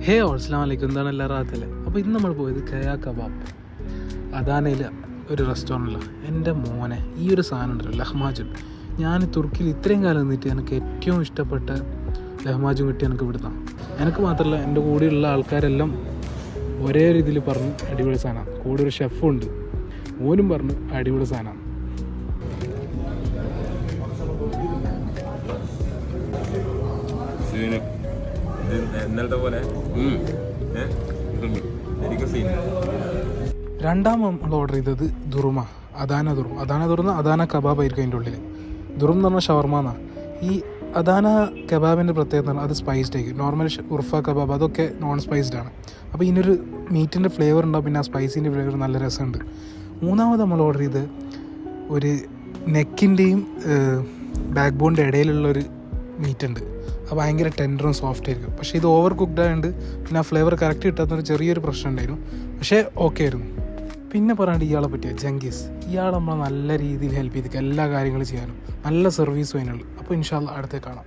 ഹേ അസ്സലാമു അലൈക്കും, എന്താണ് എല്ലാ റാത്തല്ലേ. അപ്പോൾ ഇന്ന് നമ്മൾ പോയത് കയാ കബാബ് അദാനയിൽ ഒരു റെസ്റ്റോറൻറ്റിലാണ്. എൻ്റെ മോനെ ഈ ഒരു സാധനം ഉണ്ടല്ലോ ലഹ്മാജുൻ. ഞാൻ തുർക്കിയിൽ ഇത്രയും കാലം നിന്നിട്ട് എനിക്ക് ഏറ്റവും ഇഷ്ടപ്പെട്ട ലഹ്മാജുൻ കിട്ടി എനിക്ക് ഇവിടുന്ന്. എനിക്ക് മാത്രമല്ല, എൻ്റെ കൂടെയുള്ള ആൾക്കാരെല്ലാം ഒരേ രീതിയിൽ പറഞ്ഞു അടിപൊളി സാധനമാണ്. കൂടെ ഒരു ഷെഫും ഉണ്ട്, ഓനും പറഞ്ഞു അടിപൊളി സാധനമാണ്. രണ്ടാം നമ്മൾ ഓർഡർ ചെയ്തത് ദുറുമ, അദാന ദുറുമ അദാന കബാബ് ആയിരിക്കും അതിൻ്റെ ഉള്ളിൽ. ദുറും എന്ന് പറഞ്ഞാൽ ഷവർമ എന്നാണ്. ഈ അദാന കബാബിൻ്റെ പ്രത്യേകത എന്ന് പറഞ്ഞാൽ അത് സ്പൈസ്ഡ് ആയിരിക്കും. നോർമൽ ഉർഫ കബാബ് അതൊക്കെ നോൺ സ്പൈസ്ഡ് ആണ്. അപ്പോൾ ഇതിനൊരു മീറ്റിൻ്റെ ഫ്ലേവർ ഉണ്ടാവും, പിന്നെ ആ സ്പൈസിൻ്റെ ഫ്ലേവർ നല്ല രസമുണ്ട്. മൂന്നാമത് നമ്മൾ ഓർഡർ ചെയ്ത് ഒരു നെക്കിൻ്റെയും ബാക്ക് ബോണിൻ്റെ ഇടയിലുള്ളൊരു മീറ്റ് ഉണ്ട്. അത് ഭയങ്കര ടെൻഡറും സോഫ്റ്റ് ആയിരിക്കും. പക്ഷേ ഇത് ഓവർ കുക്ക്ഡ് ആയതുകൊണ്ട് പിന്നെ ആ ഫ്ലേവർ കറക്റ്റ് കിട്ടാത്തൊരു ചെറിയൊരു പ്രശ്നം ഉണ്ടായിരുന്നു. പക്ഷേ ഓക്കെ ആയിരുന്നു. പിന്നെ പറയാണ്ട് ഇയാളെ പറ്റിയ ജംഗീസ്, ഇയാൾ നമ്മളെ നല്ല രീതിയിൽ ഹെൽപ്പ് ചെയ്തിരിക്കുക, എല്ലാ കാര്യങ്ങളും ചെയ്യാനും നല്ല സർവീസും അതിനുള്ളൂ. അപ്പോൾ ഇൻഷാ അല്ലാഹ് അടുത്തേ കാണാം.